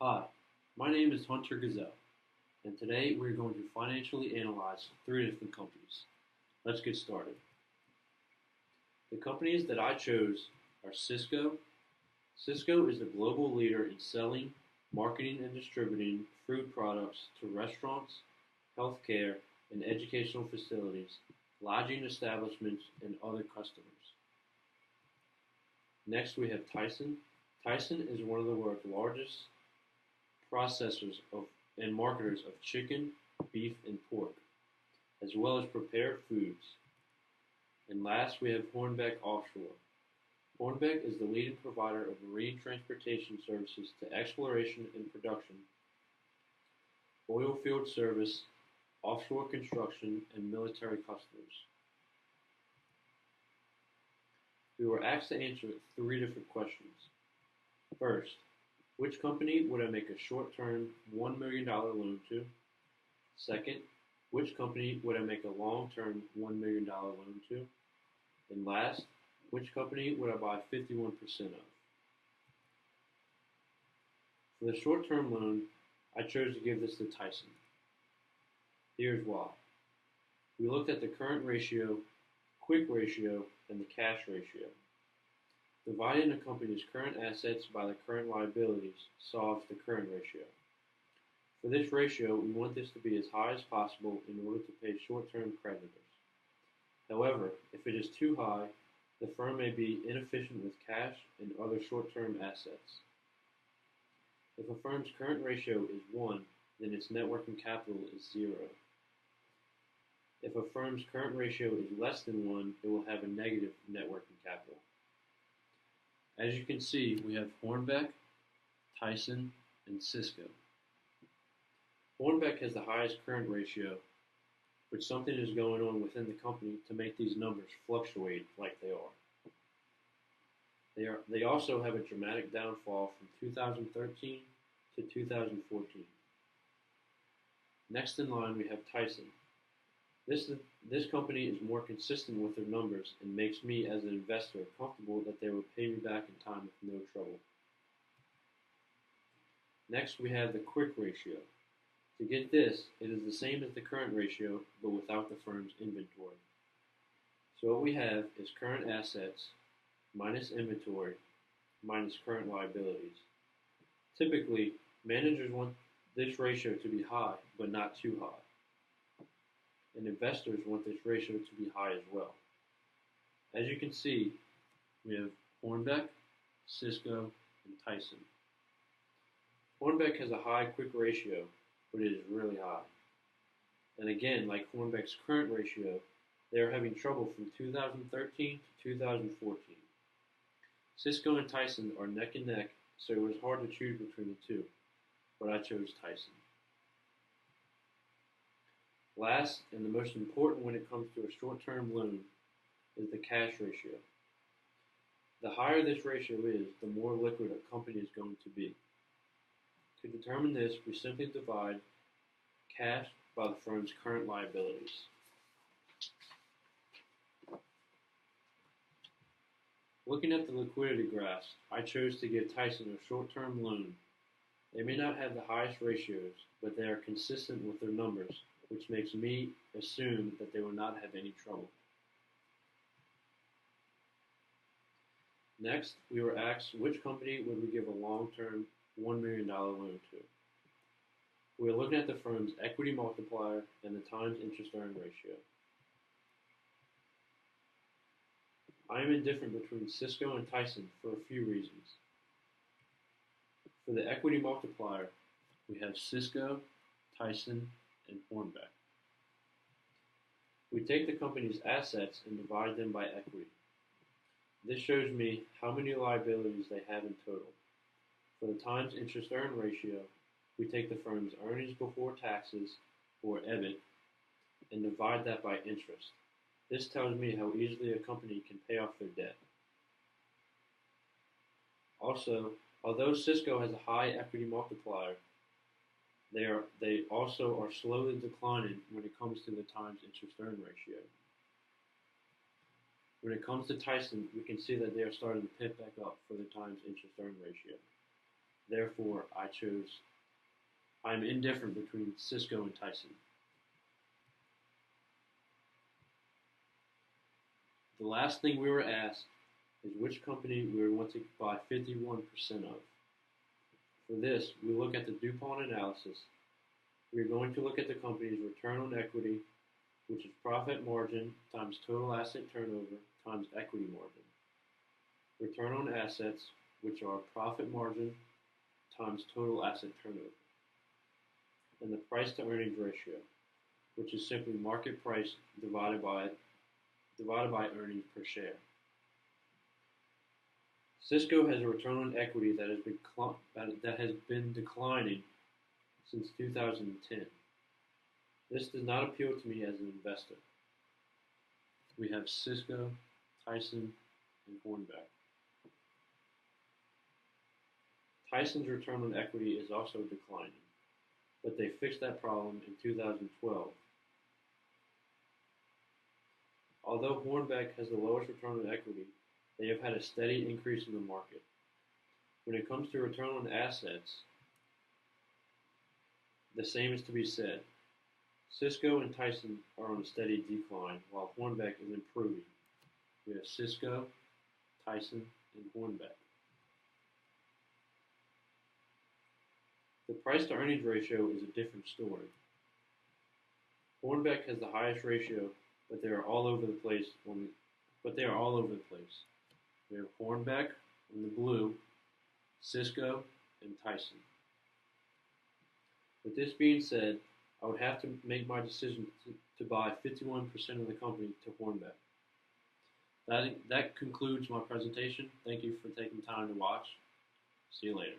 Hi, my name is Hunter Gsell, and today we're going to financially analyze three different companies. Let's get started. The companies that I chose are Cisco. Cisco is the global leader in selling, marketing, and distributing food products to restaurants, healthcare, and educational facilities, lodging establishments, and other customers. Next, we have Tyson. Tyson is one of the world's largest processors of and marketers of chicken, beef, and pork, as well as prepared foods. And last, we have Hornbeck Offshore. Hornbeck is the leading provider of marine transportation services to exploration and production, oil field service, offshore construction, and military customers. We were asked to answer three different questions. First, which company would I make a short-term $1 million loan to? Second, which company would I make a long-term $1 million loan to? And last, which company would I buy 51% of? For the short-term loan, I chose to give this to Tyson. Here's why. We looked at the current ratio, quick ratio, and the cash ratio. Dividing a company's current assets by the current liabilities solves the current ratio. For this ratio, we want this to be as high as possible in order to pay short-term creditors. However, if it is too high, the firm may be inefficient with cash and other short-term assets. If a firm's current ratio is 1, then its net working capital is 0. If a firm's current ratio is less than 1, it will have a negative net working capital. As you can see, we have Hornbeck, Tyson, and Cisco. Hornbeck has the highest current ratio, but something is going on within the company to make these numbers fluctuate like they are. They also have a dramatic downfall from 2013 to 2014. Next in line, we have Tyson. This company is more consistent with their numbers and makes me, as an investor, comfortable that they will pay me back in time with no trouble. Next, we have the quick ratio. To get this, it is the same as the current ratio, but without the firm's inventory. So what we have is current assets minus inventory minus current liabilities. Typically, managers want this ratio to be high, but not too high. And investors want this ratio to be high as well. As you can see, we have Hornbeck, Cisco, and Tyson. Hornbeck has a high quick ratio, but it is really high. And again, like Hornbeck's current ratio, they are having trouble from 2013 to 2014. Cisco and Tyson are neck and neck, so it was hard to choose between the two, but I chose Tyson. Last, and the most important when it comes to a short-term loan, is the cash ratio. The higher this ratio is, the more liquid a company is going to be. To determine this, we simply divide cash by the firm's current liabilities. Looking at the liquidity graphs, I chose to give Tyson a short-term loan. They may not have the highest ratios, but they are consistent with their numbers, which makes me assume that they will not have any trouble. Next, we were asked which company would we give a long-term $1 million loan to. We are looking at the firm's equity multiplier and the times interest earned ratio. I am indifferent between Cisco and Tyson for a few reasons. For the equity multiplier, we have Cisco, Tyson, and Hornbeck. We take the company's assets and divide them by equity. This shows me how many liabilities they have in total. For the times interest earned ratio, we take the firm's earnings before taxes, or EBIT, and divide that by interest. This tells me how easily a company can pay off their debt. Also, although Cisco has a high equity multiplier, they also are slowly declining when it comes to the times interest earned ratio. When it comes to Tyson, we can see that they are starting to pick back up for the times interest earned ratio. Therefore, I'm indifferent between Cisco and Tyson. The last thing we were asked is which company we would want to buy 51% of. For this, we look at the DuPont analysis. We are going to look at the company's return on equity, which is profit margin times total asset turnover times equity margin. Return on assets, which are profit margin times total asset turnover. And the price to earnings ratio, which is simply market price divided by earnings per share. Cisco has a return on equity that has been declining since 2010. This does not appeal to me as an investor. We have Cisco, Tyson, and Hornbeck. Tyson's return on equity is also declining, but they fixed that problem in 2012. Although Hornbeck has the lowest return on equity, they have had a steady increase in the market. When it comes to return on assets, the same is to be said. Cisco and Tyson are on a steady decline, while Hornbeck is improving. We have Cisco, Tyson, and Hornbeck. The price to earnings ratio is a different story. Hornbeck has the highest ratio, but they are all over the place. We have Hornbeck in the blue, Cisco, and Tyson. With this being said, I would have to make my decision to buy 51% of the company to Hornbeck. That concludes my presentation. Thank you for taking time to watch. See you later.